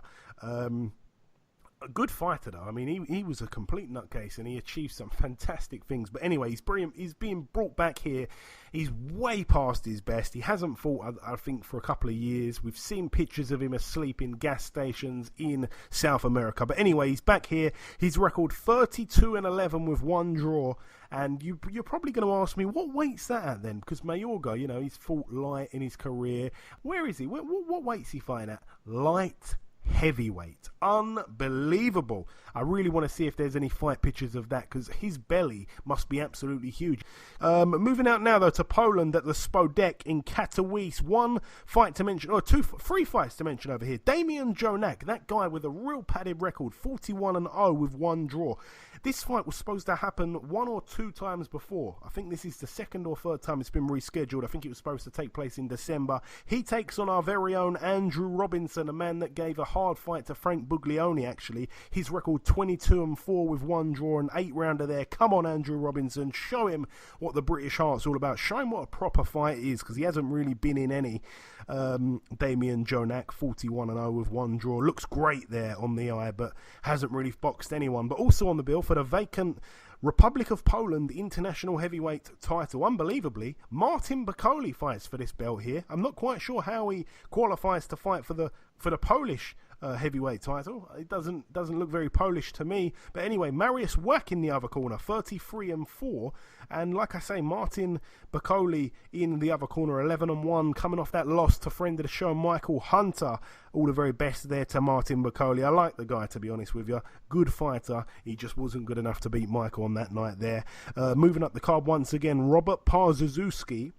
A good fighter though. I mean, he was a complete nutcase and he achieved some fantastic things. But anyway, he's being brought back here. He's way past his best. He hasn't fought, I think, for a couple of years. We've seen pictures of him asleep in gas stations in South America. But anyway, he's back here. His record 32-11 with 1 draw. And you're probably going to ask me, what weight's that at then? Because Mayorga, he's fought light in his career. Where is he? What weight's he fighting at? Light heavyweight. Unbelievable. I really want to see if there's any fight pictures of that, because his belly must be absolutely huge. Moving out now though to Poland at the Spodek in Katowice. 1 fight to mention, or 3 fights to mention over here. Damian Jonak, that guy with a real padded record, 41-0 with 1 draw. This fight was supposed to happen 1 or 2 times before. I think this is the 2nd or 3rd time it's been rescheduled. I think it was supposed to take place in December. He takes on our very own Andrew Robinson, a man that gave a hard fight to Frank Buglioni, actually. His record 22-4 with 1 draw, an 8-rounder there. Come on, Andrew Robinson. Show him what the British Heart's all about. Show him what a proper fight is, because he hasn't really been in any. Damian Jonak, 41-0 with 1 draw. Looks great there on the eye, but hasn't really boxed anyone. But also on the bill for the vacant Republic of Poland international heavyweight title. Unbelievably, Martin Bakole fights for this belt here. I'm not quite sure how he qualifies to fight for the Polish heavyweight title. It doesn't look very Polish to me. But anyway, Mariusz Wach in the other corner, 33-4. And like I say, Martin Bakole in the other corner, 11-1, coming off that loss to friend of the show, Michael Hunter. All the very best there to Martin Bakole. I like the guy, to be honest with you. Good fighter. He just wasn't good enough to beat Michael on that night there. Moving up the card once again, Robert Parzazewski.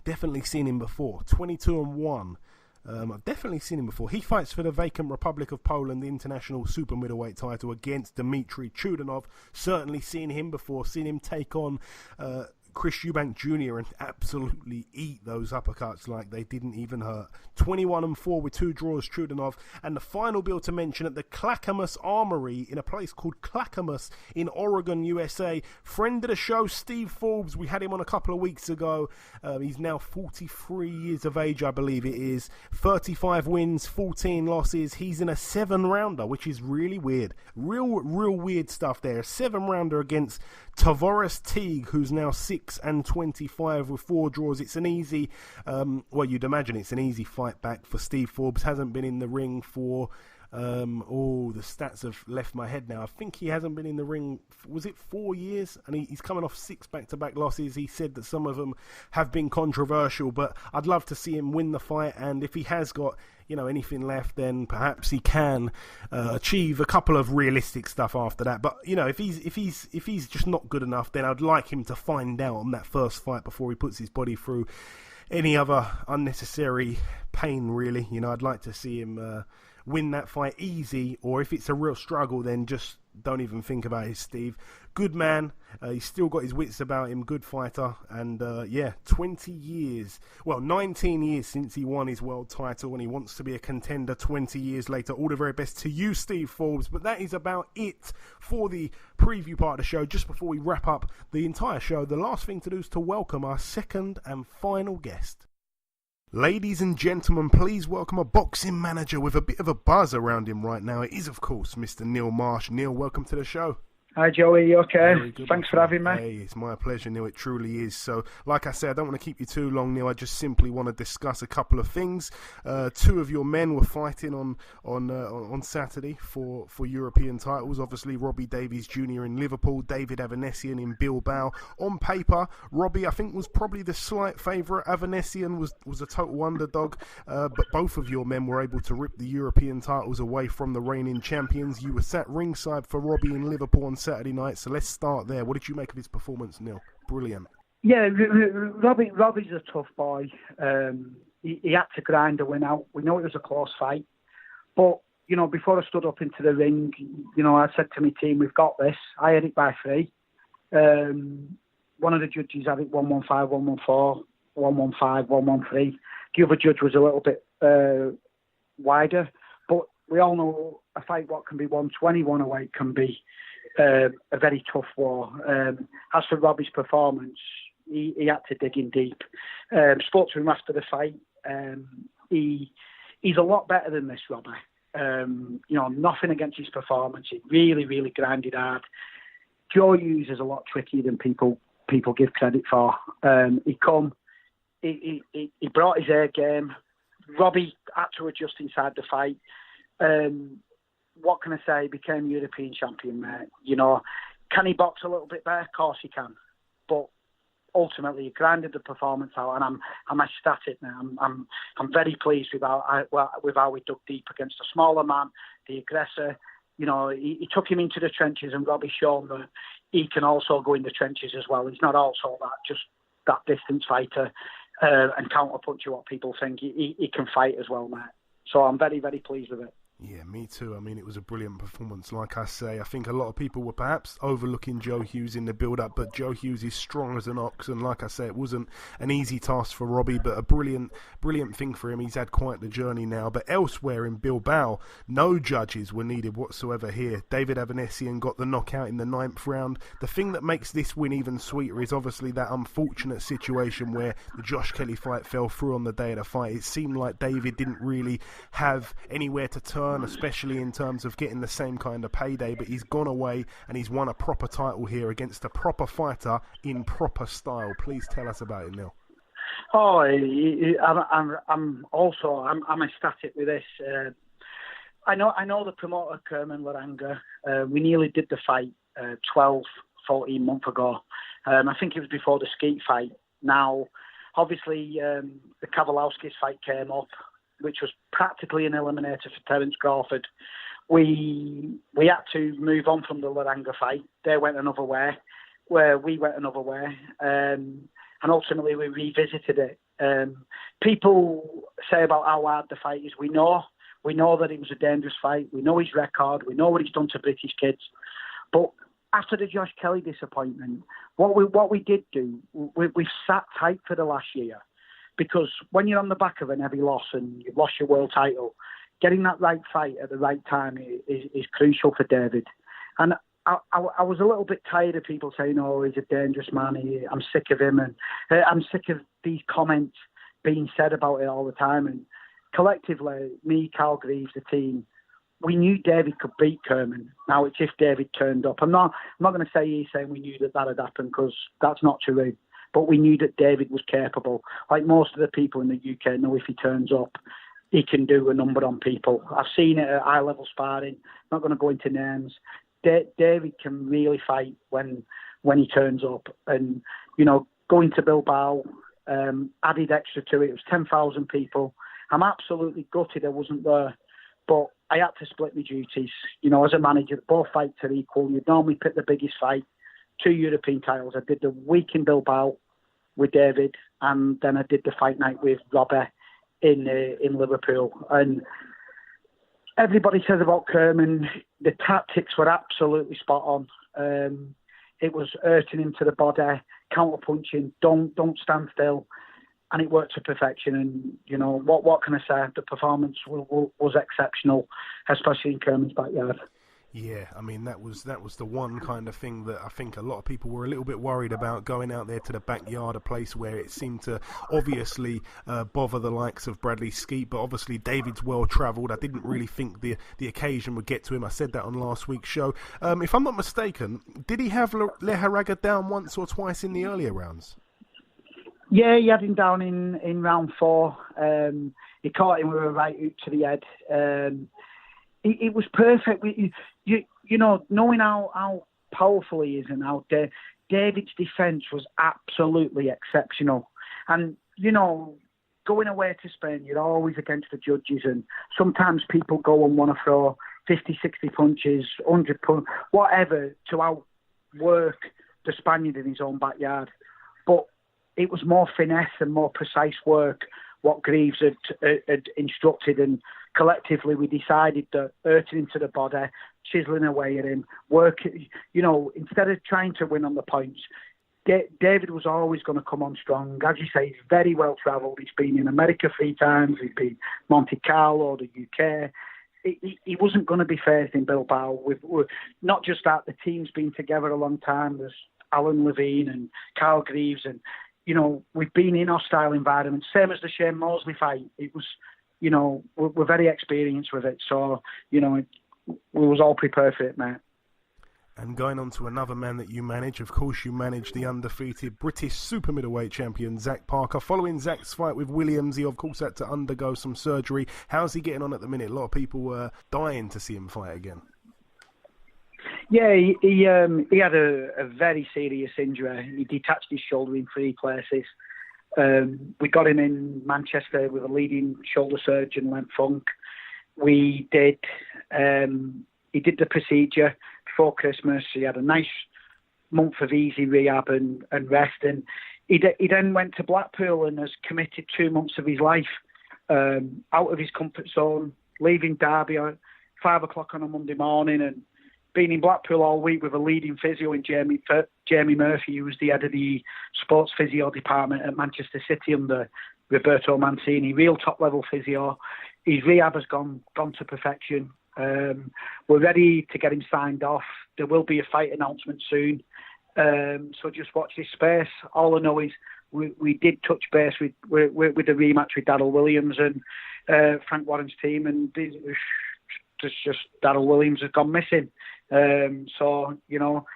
Definitely seen him before. 22-1. I've definitely seen him before. He fights for the vacant Republic of Poland international super middleweight title against Dmitry Chudanov. Certainly seen him before. Seen him take on Chris Eubank Jr. and absolutely eat those uppercuts like they didn't even hurt. 21-4 with 2 draws, Trudanov. And the final bill to mention at the Clackamas Armory in a place called Clackamas in Oregon, USA. Friend of the show, Steve Forbes. We had him on a couple of weeks ago. He's now 43 years of age, I believe it is. 35 wins, 14 losses. He's in a 7-rounder, which is really weird. Real weird stuff there. A 7-rounder against Tavoris Teague, who's now 6 6-25 with 4 draws. It's an easy, you'd imagine it's an easy fight back for Steve Forbes. Hasn't been in the ring for, the stats have left my head now. I think he hasn't been in the ring, was it 4 years? And he's coming off 6 back-to-back losses. He said that some of them have been controversial, but I'd love to see him win the fight. And if he has got, anything left, then perhaps he can achieve a couple of realistic stuff after that. But if he's just not good enough, then I'd like him to find out on that first fight before he puts his body through any other unnecessary pain. Really, I'd like to see him win that fight easy, or if it's a real struggle, then just don't even think about it, Steve. Good man. He's still got his wits about him. Good fighter. And 19 years since he won his world title, and he wants to be a contender 20 years later. All the very best to you, Steve Forbes. But that is about it for the preview part of the show. Just before we wrap up the entire show, the last thing to do is to welcome our second and final guest. Ladies and gentlemen, please welcome a boxing manager with a bit of a buzz around him right now. It is, of course, Mr. Neil Marsh. Neil, welcome to the show. Hi, Joey. You okay? Thanks for having me. Hey, it's my pleasure, Neil. It truly is. So, like I said, I don't want to keep you too long, Neil. I just simply want to discuss a couple of things. 2 of your men were fighting on Saturday for European titles. Obviously, Robbie Davies Jr. in Liverpool, David Avanesyan in Bilbao. On paper, Robbie, I think, was probably the slight favourite. Avanesyan was a total underdog. But both of your men were able to rip the European titles away from the reigning champions. You were sat ringside for Robbie in Liverpool on Saturday night, so let's start there. What did you make of his performance, Neil? Brilliant. Yeah, Robbie's a tough boy. He had to grind a win out. We know it was a close fight, but before I stood up into the ring, I said to my team, "We've got this." I had it by 3. One of the judges had it 115, 114, 115, 113. The other judge was a little bit wider, but we all know a fight what can be 120, 108 can be a very tough war. As for Robbie's performance, he had to dig in deep. Spoke to him after the fight. He's a lot better than this, Robbie. Nothing against his performance. He really, really grinded hard. Joe Hughes is a lot trickier than people give credit for. He brought his A game. Robbie had to adjust inside the fight. What can I say? He became European champion, mate. Can he box a little bit better? Of course he can. But ultimately, he grinded the performance out, and I'm ecstatic now. I'm very pleased with how we dug deep against a smaller man, the aggressor. He took him into the trenches, and Robbie shown that he can also go in the trenches as well. He's not also that distance fighter and counterpunch what people think. He can fight as well, mate. So I'm very, very pleased with it. Yeah, me too. I mean, it was a brilliant performance. Like I say, I think a lot of people were perhaps overlooking Joe Hughes in the build-up, but Joe Hughes is strong as an ox, and like I say, it wasn't an easy task for Robbie, but a brilliant thing for him. He's had quite the journey now. But elsewhere in Bilbao, no judges were needed whatsoever here. David Avanesyan got the knockout in the 9th round. The thing that makes this win even sweeter is obviously that unfortunate situation where the Josh Kelly fight fell through on the day of the fight. It seemed like David didn't really have anywhere to turn, especially in terms of getting the same kind of payday, but he's gone away and he's won a proper title here against a proper fighter in proper style. Please tell us about it, Neil. Oh, I'm ecstatic with this. I know the promoter, Kerman Laranga. We nearly did the fight 14 months ago. I think it was before the Skeet fight. Now, obviously, the Kowalowski's fight came up, which was practically an eliminator for Terence Crawford. We had to move on from the Laranga fight. They went another way, where we went another way, and ultimately we revisited it. People say about how hard the fight is. We know that it was a dangerous fight. We know his record. We know what he's done to British kids. But after the Josh Kelly disappointment, what we did do, we've sat tight for the last year. Because when you're on the back of an heavy loss and you've lost your world title, getting that right fight at the right time is crucial for David. And I was a little bit tired of people saying, "Oh, he's a dangerous man. I'm sick of him," and I'm sick of these comments being said about it all the time. And collectively, me, Cal Greaves, the team, we knew David could beat Kerman. Now it's if David turned up. I'm not going to say he's saying we knew that had happened, because that's not true. but we knew that David was capable. Like most of the people in the UK know, if he turns up, he can do a number on people. I've seen it at high-level sparring. Not going to go into names. David can really fight when he turns up. And, you know, going to Bilbao, added extra to it. It was 10,000 people. I'm absolutely gutted I wasn't there, but I had to split my duties. You know, as a manager, both fights are equal. You'd normally pick the biggest fight, 2 European titles. I did the week in Bilbao with David, and then I did the fight night with Robbie in Liverpool. And everybody says about Kerman, the tactics were absolutely spot on. It was hurting him to the body, counter punching, don't stand still, and it worked to perfection. And you know what can I say? The performance was exceptional, especially in Kerman's backyard. Yeah, I mean, that was the one kind of thing that I think a lot of people were a little bit worried about, going out there to the backyard, a place where it seemed to obviously bother the likes of Bradley Skeet, but obviously David's well-travelled. I didn't really think the occasion would get to him. I said that on last week's show. If I'm not mistaken, did he have Leharaga down once or twice in the earlier rounds? Yeah, he had him down in round 4. He caught him with a right hook to the head. It was perfect. You know, knowing how powerful he is and how David's defence was absolutely exceptional. And, you know, going away to Spain, you're always against the judges, and sometimes people go and want to throw 50, 60 punches, 100 punches, whatever, to outwork the Spaniard in his own backyard. But it was more finesse and more precise work, what Greaves had instructed, and collectively we decided that hurting him to the body, chiseling away at him, you know, instead of trying to win on the points, David was always going to come on strong. As you say, he's very well travelled. He's been in America 3 times. He's been Monte Carlo, the UK. He wasn't going to be phased in Bilbao. With not just that, the team's been together a long time. There's Alan Levine and Carl Greaves, and you know, we've been in hostile environments, same as the Shane Mosley fight. It was, you know, we're very experienced with it. So, you know, we was all prepared for it, mate. And going on to another man that you manage, of course, you manage the undefeated British super middleweight champion, Zach Parker. Following Zach's fight with Williams, he, of course, had to undergo some surgery. How's he getting on at the minute? A lot of people were dying to see him fight again. Yeah, he had a very serious injury. He detached his shoulder in 3 places. We got him in Manchester with a leading shoulder surgeon, Len Funk. He did the procedure before Christmas. He had a nice month of easy rehab and rest. And he then went to Blackpool and has committed 2 months of his life out of his comfort zone, leaving Derby at 5 o'clock on a Monday morning, and been in Blackpool all week with a leading physio in Jamie Murphy, who was the head of the sports physio department at Manchester City under Roberto Mancini. Real top-level physio. His rehab has gone to perfection. We're ready to get him signed off. There will be a fight announcement soon. So just watch this space. All I know is we did touch base with the rematch with Darryl Williams and Frank Warren's team, and it's just Darryl Williams has gone missing. So, you know,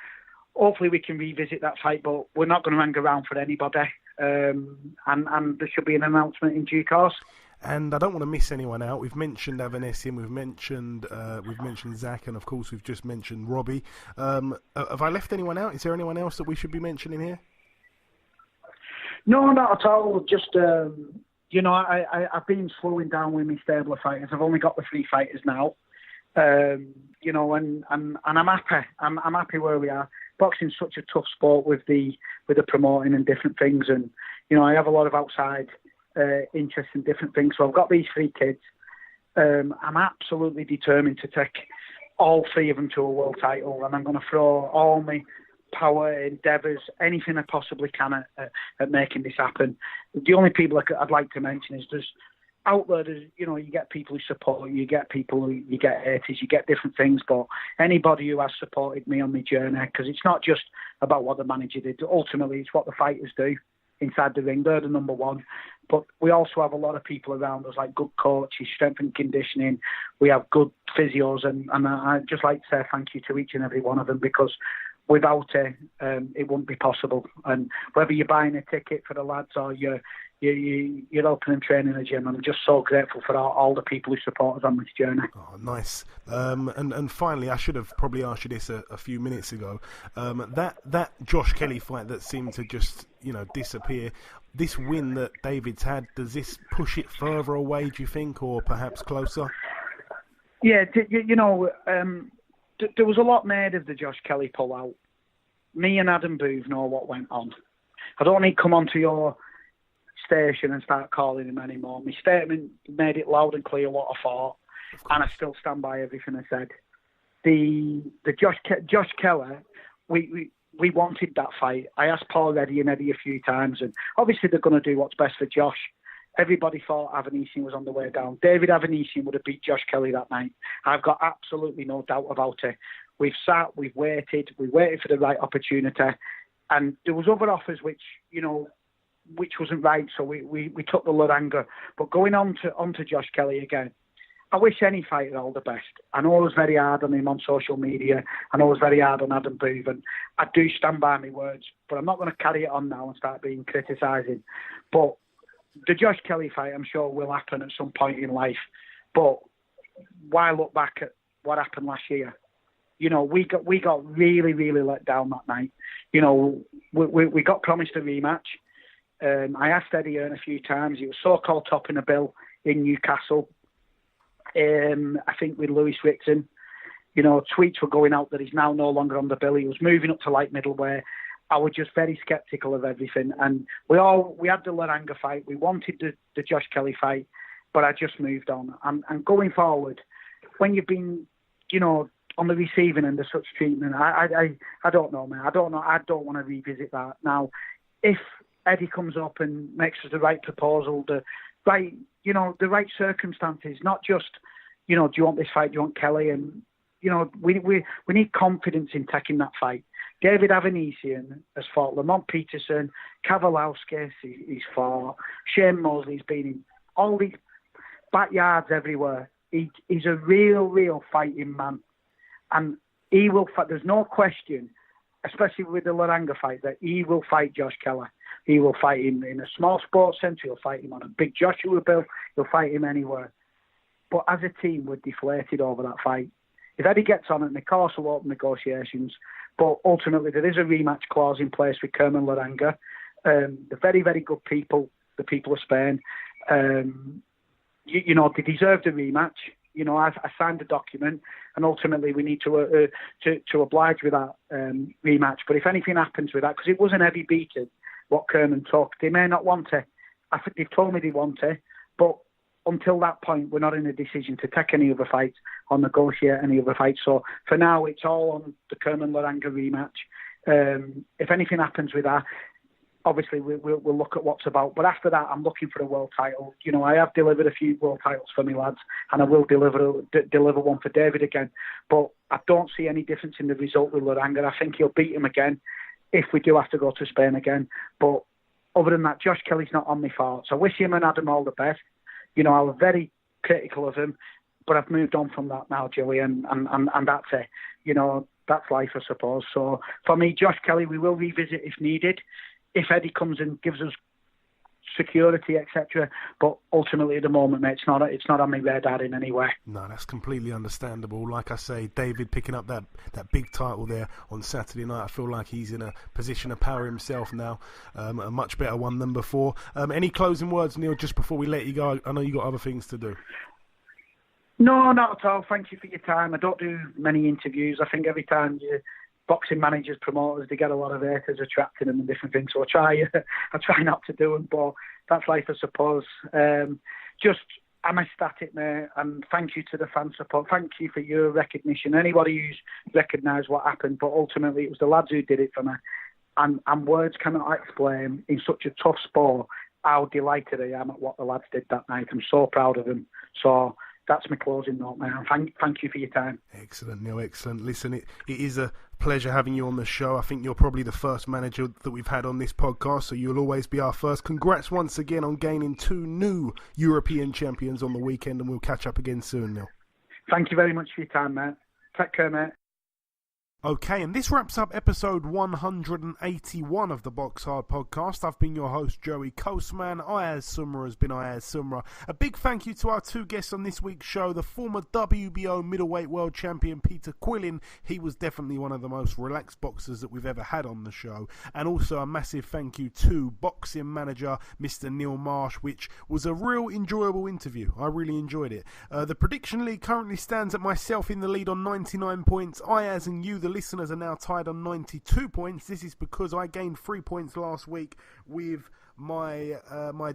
hopefully we can revisit that fight, but we're not going to hang around for anybody. And there should be an announcement in due course. And I don't want to miss anyone out. We've mentioned Avanesyan, we've mentioned Zach, and of course we've just mentioned Robbie. Have I left anyone out? Is there anyone else that we should be mentioning here? No, not at all. Just you know, I've been slowing down with my stable of fighters. I've only got the 3 fighters now. You know, and I'm happy. I'm happy where we are. Boxing's such a tough sport with the promoting and different things, and you know, I have a lot of outside interest in different things. So I've got these 3 kids. I'm absolutely determined to take all 3 of them to a world title, and I'm going to throw all my power, endeavours, anything I possibly can at making this happen. The only people I'd like to mention is there's out there's, you know, you get people who support you get people who, you get haters, you get different things, but anybody who has supported me on my journey, because it's not just about what the manager did, ultimately it's what the fighters do inside the ring. They're the number one, but we also have a lot of people around us, like good coaches, strength and conditioning, we have good physios, and I'd just like to say thank you to each and every one of them, because without it, it wouldn't be possible. And whether you're buying a ticket for the lads or you're helping them train in the gym, I'm just so grateful for all the people who support us on this journey. Oh, nice. And finally, I should have probably asked you this a few minutes ago. That Josh Kelly fight that seemed to just disappear. This win that David's had, does this push it further away, do you think, or perhaps closer? Yeah, there was a lot made of the Josh Kelly pullout. Me and Adam Booth know what went on. I don't need to come onto your station and start calling him anymore. My statement made it loud and clear what I thought, and I still stand by everything I said. The Josh Kelly, we wanted that fight. I asked Paul Reddy and Eddie a few times, and obviously they're going to do what's best for Josh. Everybody thought Avanesyan was on the way down. David Avanesyan would have beat Josh Kelly that night. I've got absolutely no doubt about it. We've sat, we've waited for the right opportunity, and there was other offers which wasn't right, so we took the Loranga. But going on to Josh Kelly again, I wish any fighter all the best. I know I was very hard on him on social media. I know I was very hard on Adam Booth, and I do stand by my words, but I'm not going to carry it on now and start being criticising. But the Josh Kelly fight, I'm sure, will happen at some point in life. But why look back at what happened last year? We got really, really let down that night. We got promised a rematch. I asked Eddie Hearn a few times. He was so-called topping a bill in Newcastle. I think with Lewis Rickson. Tweets were going out that he's now no longer on the bill. He was moving up to light middleweight. I was just very sceptical of everything. And we had the Loranga fight. We wanted the Josh Kelly fight, but I just moved on. And going forward, when you've been, on the receiving end of such treatment, I don't know, man. I don't know. I don't want to revisit that. Now, if Eddie comes up and makes us the right proposal, the right circumstances, not just, do you want this fight, do you want Kelly? And, we need confidence in taking that fight. David Avanesyan has fought Lamont Peterson, Kavalauskas, he's fought, Shane Mosley's been in all these backyards everywhere. He's a real fighting man. And he will fight, there's no question, especially with the Loranga fight, that he will fight Josh Kelly. He will fight him in a small sports centre, he'll fight him on a big Joshua Bill, he'll fight him anywhere. But as a team, we're deflated over that fight. If Eddie gets on it, of course we'll open negotiations, but ultimately there is a rematch clause in place with Kerman Loranga. The very, very good people, the people of Spain, they deserve the rematch. I signed the document, and ultimately we need to oblige with that rematch. But if anything happens with that, because it wasn't heavy beating, what Kerman took, they may not want it. I think they've told me they want it, but until that point, we're not in a decision to take any other fights or negotiate any other fights. So for now, it's all on the Kerman Loranga rematch. If anything happens with that, obviously we'll look at what's about. But after that, I'm looking for a world title. I have delivered a few world titles for me lads, and I will deliver one for David again. But I don't see any difference in the result with Loranga. I think he'll beat him again if we do have to go to Spain again. But other than that, Josh Kelly's not on my thoughts. I wish him and Adam all the best. I was very critical of him, but I've moved on from that now, Joey, and that's it. That's life, I suppose. So for me, Josh Kelly, we will revisit if needed. If Eddie comes and gives us security, etc. But ultimately, at the moment, mate, it's not on my radar in any way. No, that's completely understandable. Like I say, David picking up that big title there on Saturday night, I feel like he's in a position of power himself now, a much better one than before. Any closing words, Neil, just before we let you go? I know you got other things to do. No, not at all. Thank you for your time. I don't do many interviews. I think every time boxing managers, promoters, they get a lot of haters attracting them and different things. So I try not to do them, but that's life, I suppose. I'm ecstatic, mate, and thank you to the fan support. Thank you for your recognition. Anybody who's recognised what happened, but ultimately it was the lads who did it for me. And words cannot explain in such a tough sport how delighted I am at what the lads did that night. I'm so proud of them. So that's my closing note, man. Thank you for your time. Excellent, Neil, excellent. Listen, it is a pleasure having you on the show. I think you're probably the first manager that we've had on this podcast, so you'll always be our first. Congrats once again on gaining 2 new European champions on the weekend, and we'll catch up again soon, Neil. Thank you very much for your time, mate. Take care, mate. Okay, and this wraps up episode 181 of the BoxHard Podcast. I've been your host, Joey Coastman. Ayaz Sumra has been Ayaz Sumra. A big thank you to our two guests on this week's show, the former WBO Middleweight World Champion Peter Quillin. He was definitely one of the most relaxed boxers that we've ever had on the show. And also a massive thank you to boxing manager Mr. Neil Marsh, which was a real enjoyable interview. I really enjoyed it. The prediction league currently stands at myself in the lead on 99 points. Ayaz and you, the listeners, are now tied on 92 points. This is because I gained 3 points last week with my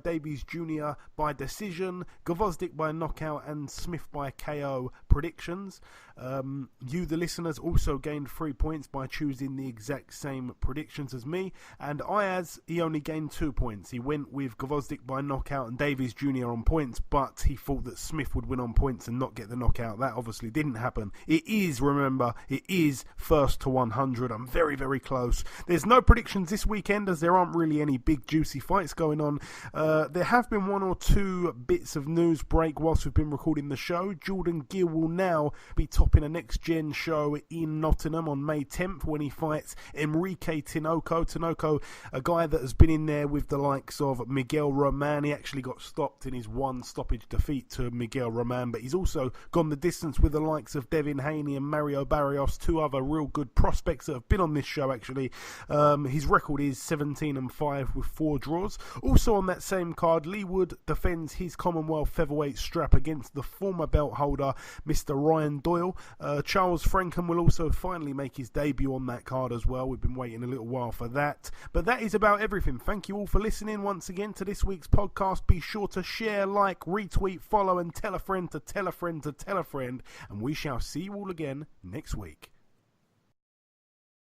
Davies Jr. by decision, Gvozdyk by knockout, and Smith by KO predictions. You, the listeners, also gained 3 points by choosing the exact same predictions as me. And Ayaz, he only gained 2 points. He went with Gvozdyk by knockout and Davies Jr. on points, but he thought that Smith would win on points and not get the knockout. That obviously didn't happen. It is, remember, it is first to 100. I'm very, very close. There's no predictions this weekend as there aren't really any big juicy fights going on. There have been one or two bits of news break whilst we've been recording the show. Jordan Gill will now be topping a next gen show in Nottingham on May 10th when he fights Enrique Tinoco. Tinoco, a guy that has been in there with the likes of Miguel Roman. He actually got stopped in his one stoppage defeat to Miguel Roman, but he's also gone the distance with the likes of Devin Haney and Mario Barrios, two other real good prospects that have been on this show actually. His record is 17-5 with 4 draws. Also on that same card, Lee Wood defends his Commonwealth featherweight strap against the former belt holder, Mr. Ryan Doyle. Charles Franken will also finally make his debut on that card as well. We've been waiting a little while for that. But that is about everything. Thank you all for listening once again to this week's podcast. Be sure to share, like, retweet, follow, and tell a friend to tell a friend to tell a friend. And we shall see you all again next week.